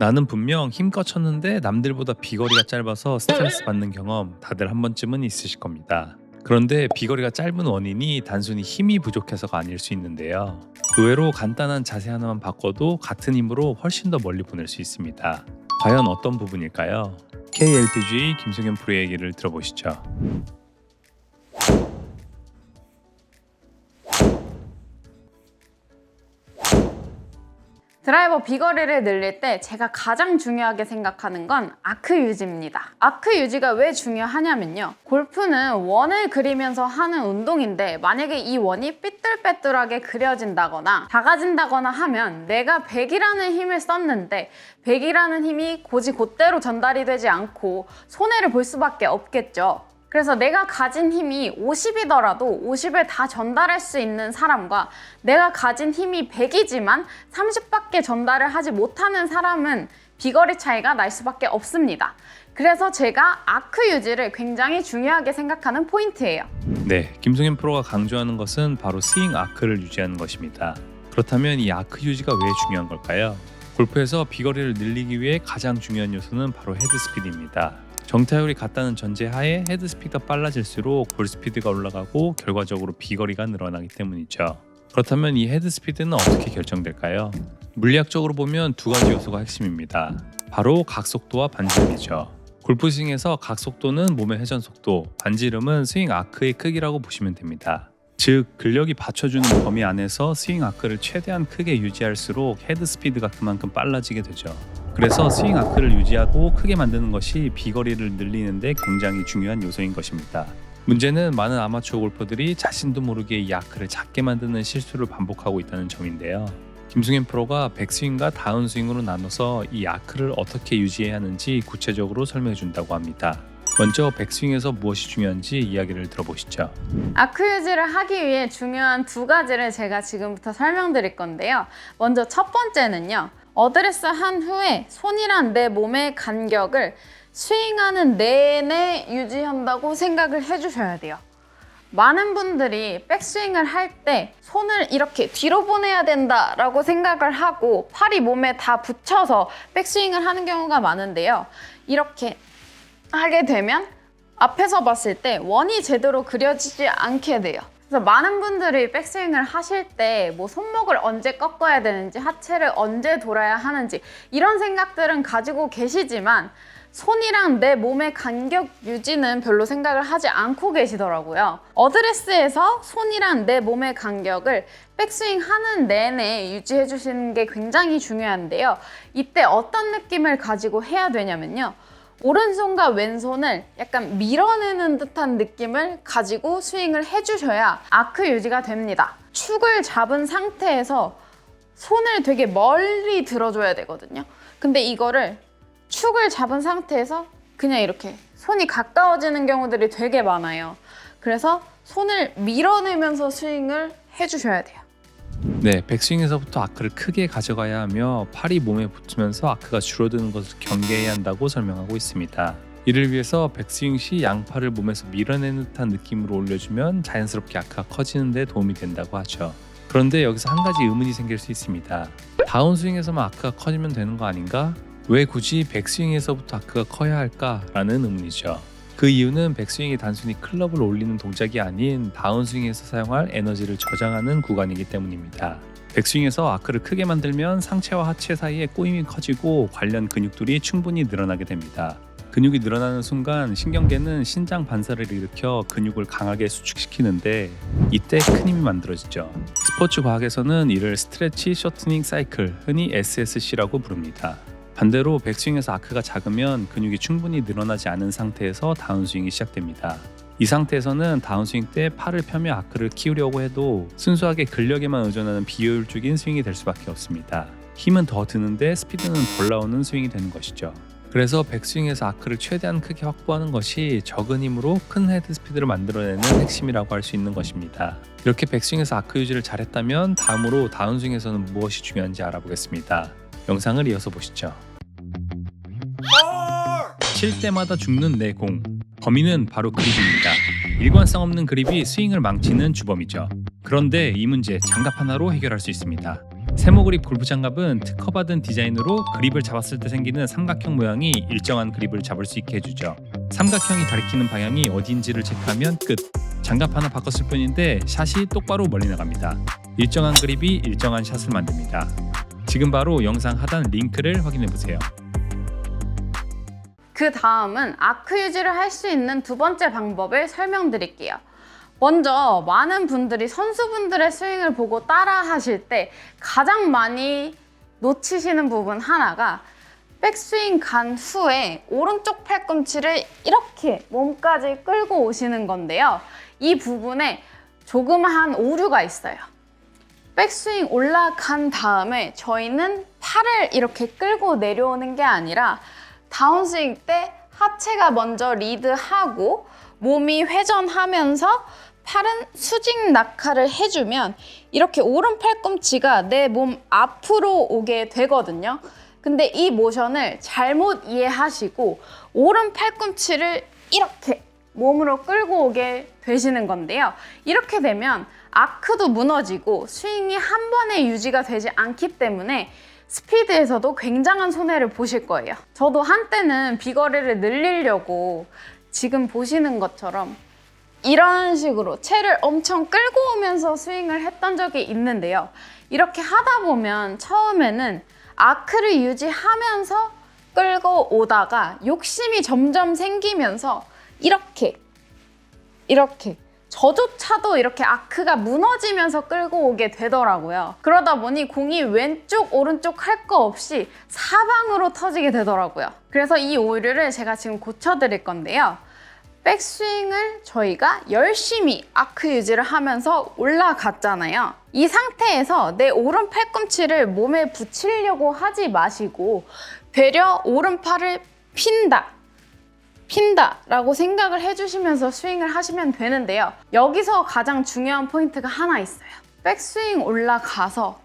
나는 분명 힘껏 쳤는데 남들보다 비거리가 짧아서 스트레스 받는 경험 다들 한 번쯤은 있으실 겁니다. 그런데 비거리가 짧은 원인이 단순히 힘이 부족해서가 아닐 수 있는데요. 의외로 간단한 자세 하나만 바꿔도 같은 힘으로 훨씬 더 멀리 보낼 수 있습니다. 과연 어떤 부분일까요? KLPG 김승현 프로의 얘기를 들어보시죠. 드라이버 비거리를 늘릴 때 제가 가장 중요하게 생각하는 건 아크 유지입니다. 아크 유지가 왜 중요하냐면요. 골프는 원을 그리면서 하는 운동인데 만약에 이 원이 삐뚤빼뚤하게 그려진다거나 작아진다거나 하면 내가 100이라는 힘을 썼는데 100이라는 힘이 곧대로 전달이 되지 않고 손해를 볼 수밖에 없겠죠. 그래서 내가 가진 힘이 50이더라도 50을 다 전달할 수 있는 사람과 내가 가진 힘이 100이지만 30밖에 전달을 하지 못하는 사람은 비거리 차이가 날 수밖에 없습니다. 그래서 제가 아크 유지를 굉장히 중요하게 생각하는 포인트예요. 네, 김승현 프로가 강조하는 것은 바로 스윙 아크를 유지하는 것입니다. 그렇다면 이 아크 유지가 왜 중요한 걸까요? 골프에서 비거리를 늘리기 위해 가장 중요한 요소는 바로 헤드 스피드입니다. 정타율이 같다는 전제하에 헤드 스피드가 빨라질수록 볼 스피드가 올라가고 결과적으로 비거리가 늘어나기 때문이죠. 그렇다면 이 헤드 스피드는 어떻게 결정될까요? 물리학적으로 보면 두 가지 요소가 핵심입니다. 바로 각속도와 반지름이죠. 골프 스윙에서 각속도는 몸의 회전 속도, 반지름은 스윙 아크의 크기라고 보시면 됩니다. 즉, 근력이 받쳐주는 범위 안에서 스윙 아크를 최대한 크게 유지할수록 헤드 스피드가 그만큼 빨라지게 되죠. 그래서 스윙 아크를 유지하고 크게 만드는 것이 비거리를 늘리는 데 굉장히 중요한 요소인 것입니다. 문제는 많은 아마추어 골퍼들이 자신도 모르게 이 아크를 작게 만드는 실수를 반복하고 있다는 점인데요. 김승현 프로가 백스윙과 다운스윙으로 나눠서 이 아크를 어떻게 유지해야 하는지 구체적으로 설명해 준다고 합니다. 먼저 백스윙에서 무엇이 중요한지 이야기를 들어보시죠. 아크 유지를 하기 위해 중요한 두 가지를 제가 지금부터 설명드릴 건데요. 먼저 첫 번째는요. 어드레스 한 후에 손이랑 내 몸의 간격을 스윙하는 내내 유지한다고 생각을 해주셔야 돼요. 많은 분들이 백스윙을 할 때 손을 이렇게 뒤로 보내야 된다라고 생각을 하고 팔이 몸에 다 붙여서 백스윙을 하는 경우가 많은데요. 이렇게 하게 되면 앞에서 봤을 때 원이 제대로 그려지지 않게 돼요. 그래서 많은 분들이 백스윙을 하실 때 뭐 손목을 언제 꺾어야 되는지 하체를 언제 돌아야 하는지 이런 생각들은 가지고 계시지만 손이랑 내 몸의 간격 유지는 별로 생각을 하지 않고 계시더라고요. 어드레스에서 손이랑 내 몸의 간격을 백스윙 하는 내내 유지해 주시는 게 굉장히 중요한데요. 이때 어떤 느낌을 가지고 해야 되냐면요. 오른손과 왼손을 약간 밀어내는 듯한 느낌을 가지고 스윙을 해주셔야 아크 유지가 됩니다. 축을 잡은 상태에서 손을 되게 멀리 들어줘야 되거든요. 근데 이거를 축을 잡은 상태에서 그냥 이렇게 손이 가까워지는 경우들이 되게 많아요. 그래서 손을 밀어내면서 스윙을 해주셔야 돼요. 네, 백스윙에서부터 아크를 크게 가져가야 하며 팔이 몸에 붙으면서 아크가 줄어드는 것을 경계해야 한다고 설명하고 있습니다. 이를 위해서 백스윙 시 양팔을 몸에서 밀어내는 듯한 느낌으로 올려주면 자연스럽게 아크가 커지는 데 도움이 된다고 하죠. 그런데 여기서 한 가지 의문이 생길 수 있습니다. 다운스윙에서만 아크가 커지면 되는 거 아닌가? 왜 굳이 백스윙에서부터 아크가 커야 할까라는 의문이죠. 그 이유는 백스윙이 단순히 클럽을 올리는 동작이 아닌 다운스윙에서 사용할 에너지를 저장하는 구간이기 때문입니다. 백스윙에서 아크를 크게 만들면 상체와 하체 사이에 꼬임이 커지고 관련 근육들이 충분히 늘어나게 됩니다. 근육이 늘어나는 순간 신경계는 신장 반사를 일으켜 근육을 강하게 수축시키는데 이때 큰 힘이 만들어지죠. 스포츠 과학에서는 이를 스트레치 쇼트닝 사이클, 흔히 SSC라고 부릅니다. 반대로 백스윙에서 아크가 작으면 근육이 충분히 늘어나지 않은 상태에서 다운스윙이 시작됩니다. 이 상태에서는 다운스윙 때 팔을 펴며 아크를 키우려고 해도 순수하게 근력에만 의존하는 비효율적인 스윙이 될 수밖에 없습니다. 힘은 더 드는데 스피드는 덜 나오는 스윙이 되는 것이죠. 그래서 백스윙에서 아크를 최대한 크게 확보하는 것이 적은 힘으로 큰 헤드 스피드를 만들어내는 핵심이라고 할 수 있는 것입니다. 이렇게 백스윙에서 아크 유지를 잘했다면 다음으로 다운스윙에서는 무엇이 중요한지 알아보겠습니다. 영상을 이어서 보시죠. 칠 때마다 죽는 내 공. 범인은 바로 그립입니다. 일관성 없는 그립이 스윙을 망치는 주범이죠. 그런데 이 문제 장갑 하나로 해결할 수 있습니다. 세모그립 골프 장갑은 특허받은 디자인으로 그립을 잡았을 때 생기는 삼각형 모양이 일정한 그립을 잡을 수 있게 해주죠. 삼각형이 가리키는 방향이 어디인지를 체크하면 끝. 장갑 하나 바꿨을 뿐인데 샷이 똑바로 멀리 나갑니다. 일정한 그립이 일정한 샷을 만듭니다. 지금 바로 영상 하단 링크를 확인해보세요. 그 다음은 아크 유지를 할 수 있는 두 번째 방법을 설명드릴게요. 먼저 많은 분들이 선수분들의 스윙을 보고 따라 하실 때 가장 많이 놓치시는 부분 하나가 백스윙 간 후에 오른쪽 팔꿈치를 이렇게 몸까지 끌고 오시는 건데요. 이 부분에 조그마한 오류가 있어요. 백스윙 올라간 다음에 저희는 팔을 이렇게 끌고 내려오는 게 아니라 다운스윙 때 하체가 먼저 리드하고 몸이 회전하면서 팔은 수직 낙하를 해주면 이렇게 오른 팔꿈치가 내 몸 앞으로 오게 되거든요. 근데 이 모션을 잘못 이해하시고 오른 팔꿈치를 이렇게 몸으로 끌고 오게 되시는 건데요. 이렇게 되면 아크도 무너지고 스윙이 한 번에 유지가 되지 않기 때문에 스피드에서도 굉장한 손해를 보실 거예요. 저도 한때는 비거리를 늘리려고 지금 보시는 것처럼 이런 식으로 채를 엄청 끌고 오면서 스윙을 했던 적이 있는데요. 이렇게 하다 보면 처음에는 아크를 유지하면서 끌고 오다가 욕심이 점점 생기면서 이렇게 저조차도 이렇게 아크가 무너지면서 끌고 오게 되더라고요. 그러다 보니 공이 왼쪽 오른쪽 할 거 없이 사방으로 터지게 되더라고요. 그래서 이 오류를 제가 지금 고쳐드릴 건데요. 백스윙을 저희가 열심히 아크 유지를 하면서 올라갔잖아요. 이 상태에서 내 오른 팔꿈치를 몸에 붙이려고 하지 마시고 되려 오른팔을 핀다 라고 생각을 해주시면서 스윙을 하시면 되는데요. 여기서 가장 중요한 포인트가 하나 있어요. 백스윙 올라가서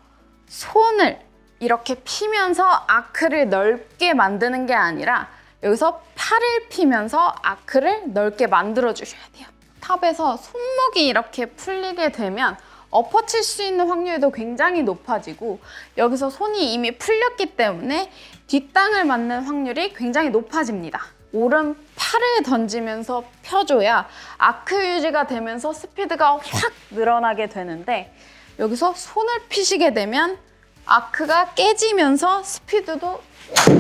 손을 이렇게 피면서 아크를 넓게 만드는 게 아니라 여기서 팔을 피면서 아크를 넓게 만들어 주셔야 돼요. 탑에서 손목이 이렇게 풀리게 되면 엎어 칠 수 있는 확률도 굉장히 높아지고 여기서 손이 이미 풀렸기 때문에 뒷땅을 맞는 확률이 굉장히 높아집니다. 오른 팔을 던지면서 펴줘야 아크 유지가 되면서 스피드가 확 늘어나게 되는데 여기서 손을 피시게 되면 아크가 깨지면서 스피드도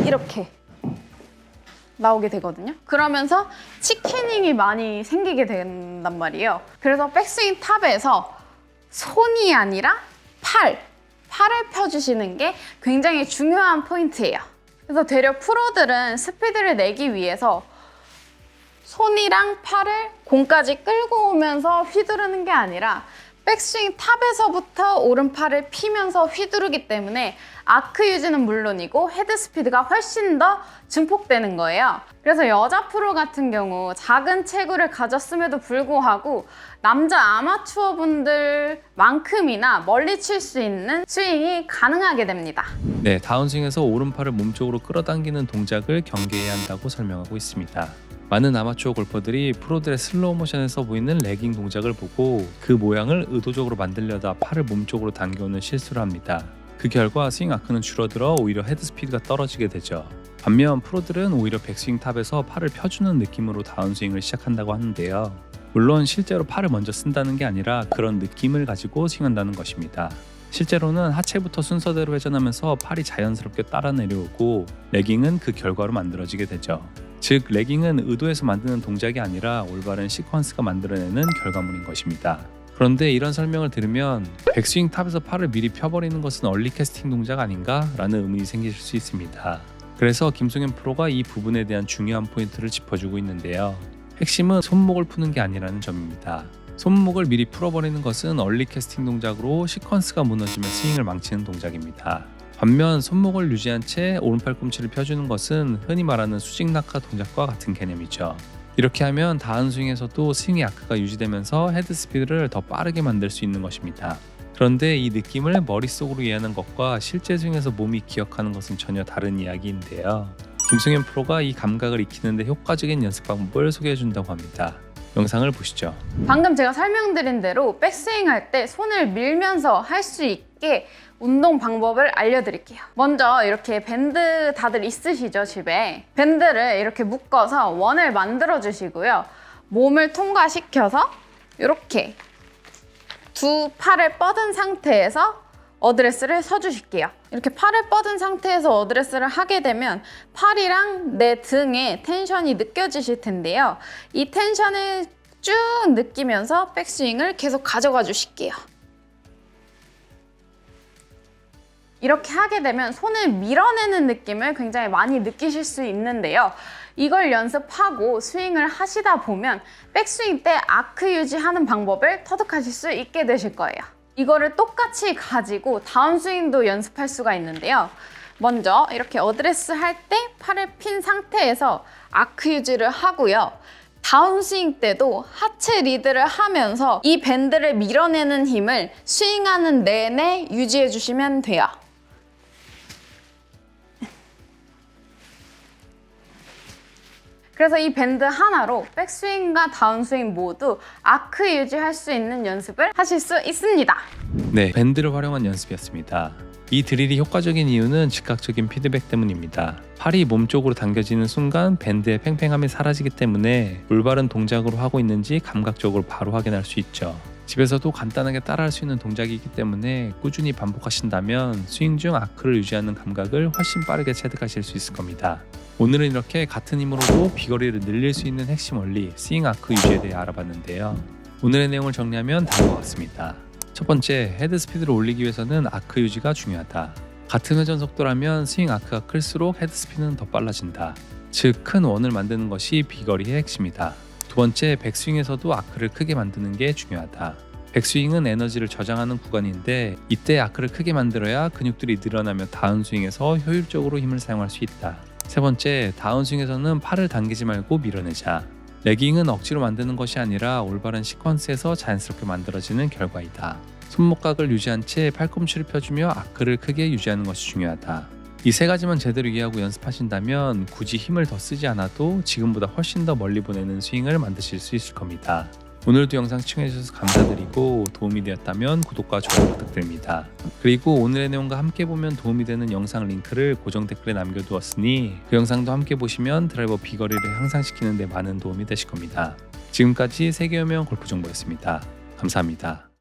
이렇게 나오게 되거든요. 그러면서 치캐닝이 많이 생기게 된단 말이에요. 그래서 백스윙 탑에서 손이 아니라 팔을 펴주시는 게 굉장히 중요한 포인트예요. 그래서 되려 프로들은 스피드를 내기 위해서 손이랑 팔을 공까지 끌고 오면서 휘두르는 게 아니라 백스윙 탑에서부터 오른팔을 피면서 휘두르기 때문에 아크 유지는 물론이고 헤드 스피드가 훨씬 더 증폭되는 거예요. 그래서 여자 프로 같은 경우 작은 체구를 가졌음에도 불구하고 남자 아마추어 분들만큼이나 멀리 칠 수 있는 스윙이 가능하게 됩니다. 네, 다운스윙에서 오른팔을 몸쪽으로 끌어당기는 동작을 경계해야 한다고 설명하고 있습니다. 많은 아마추어 골퍼들이 프로들의 슬로우 모션에서 보이는 레깅 동작을 보고 그 모양을 의도적으로 만들려다 팔을 몸쪽으로 당겨오는 실수를 합니다. 그 결과 스윙 아크는 줄어들어 오히려 헤드 스피드가 떨어지게 되죠. 반면 프로들은 오히려 백스윙 탑에서 팔을 펴주는 느낌으로 다운스윙을 시작한다고 하는데요. 물론 실제로 팔을 먼저 쓴다는 게 아니라 그런 느낌을 가지고 스윙한다는 것입니다. 실제로는 하체부터 순서대로 회전하면서 팔이 자연스럽게 따라 내려오고 레깅은 그 결과로 만들어지게 되죠. 즉 레깅은 의도해서 만드는 동작이 아니라 올바른 시퀀스가 만들어내는 결과물인 것입니다. 그런데 이런 설명을 들으면 백스윙 탑에서 팔을 미리 펴버리는 것은 얼리 캐스팅 동작 아닌가? 라는 의문이 생기실 수 있습니다. 그래서 김승현 프로가 이 부분에 대한 중요한 포인트를 짚어주고 있는데요. 핵심은 손목을 푸는 게 아니라는 점입니다. 손목을 미리 풀어버리는 것은 얼리 캐스팅 동작으로 시퀀스가 무너지면 스윙을 망치는 동작입니다. 반면 손목을 유지한 채 오른팔 꿈치를 펴주는 것은 흔히 말하는 수직 낙하 동작과 같은 개념이죠. 이렇게 하면 다운스윙에서도 스윙의 아크가 유지되면서 헤드 스피드를 더 빠르게 만들 수 있는 것입니다. 그런데 이 느낌을 머릿속으로 이해하는 것과 실제 스윙에서 몸이 기억하는 것은 전혀 다른 이야기인데요. 김승현 프로가 이 감각을 익히는데 효과적인 연습 방법을 소개해준다고 합니다. 영상을 보시죠. 방금 제가 설명드린 대로 백스윙 할 때 손을 밀면서 할 수 있게 운동 방법을 알려드릴게요. 먼저 이렇게 밴드 다들 있으시죠, 집에? 밴드를 이렇게 묶어서 원을 만들어 주시고요. 몸을 통과시켜서 이렇게 두 팔을 뻗은 상태에서 어드레스를 서주실게요. 이렇게 팔을 뻗은 상태에서 어드레스를 하게 되면 팔이랑 내 등에 텐션이 느껴지실 텐데요. 이 텐션을 쭉 느끼면서 백스윙을 계속 가져가 주실게요. 이렇게 하게 되면 손을 밀어내는 느낌을 굉장히 많이 느끼실 수 있는데요. 이걸 연습하고 스윙을 하시다 보면 백스윙 때 아크 유지하는 방법을 터득하실 수 있게 되실 거예요. 이거를 똑같이 가지고 다운스윙도 연습할 수가 있는데요. 먼저 이렇게 어드레스 할 때 팔을 핀 상태에서 아크 유지를 하고요. 다운스윙 때도 하체 리드를 하면서 이 밴드를 밀어내는 힘을 스윙하는 내내 유지해 주시면 돼요. 그래서 이 밴드 하나로 백스윙과 다운스윙 모두 아크 유지할 수 있는 연습을 하실 수 있습니다. 네, 밴드를 활용한 연습이었습니다. 이 드릴이 효과적인 이유는 즉각적인 피드백 때문입니다. 팔이 몸 쪽으로 당겨지는 순간 밴드의 팽팽함이 사라지기 때문에 올바른 동작으로 하고 있는지 감각적으로 바로 확인할 수 있죠. 집에서도 간단하게 따라할 수 있는 동작이기 때문에 꾸준히 반복하신다면 스윙 중 아크를 유지하는 감각을 훨씬 빠르게 체득하실 수 있을 겁니다. 오늘은 이렇게 같은 힘으로도 비거리를 늘릴 수 있는 핵심 원리, 스윙 아크 유지에 대해 알아봤는데요. 오늘의 내용을 정리하면 다음과 같습니다. 첫 번째, 헤드 스피드를 올리기 위해서는 아크 유지가 중요하다. 같은 회전 속도라면 스윙 아크가 클수록 헤드 스피드는 더 빨라진다. 즉, 큰 원을 만드는 것이 비거리의 핵심이다. 두 번째, 백스윙에서도 아크를 크게 만드는 게 중요하다. 백스윙은 에너지를 저장하는 구간인데 이때 아크를 크게 만들어야 근육들이 늘어나며 다운스윙에서 효율적으로 힘을 사용할 수 있다. 세 번째, 다운스윙에서는 팔을 당기지 말고 밀어내자. 레깅은 억지로 만드는 것이 아니라 올바른 시퀀스에서 자연스럽게 만들어지는 결과이다. 손목각을 유지한 채 팔꿈치를 펴주며 아크를 크게 유지하는 것이 중요하다. 이 세 가지만 제대로 이해하고 연습하신다면 굳이 힘을 더 쓰지 않아도 지금보다 훨씬 더 멀리 보내는 스윙을 만드실 수 있을 겁니다. 오늘도 영상 시청해주셔서 감사드리고 도움이 되었다면 구독과 좋아요 부탁드립니다. 그리고 오늘의 내용과 함께 보면 도움이 되는 영상 링크를 고정 댓글에 남겨두었으니 그 영상도 함께 보시면 드라이버 비거리를 향상시키는 데 많은 도움이 되실 겁니다. 지금까지 세계유명 골프 정보였습니다. 감사합니다.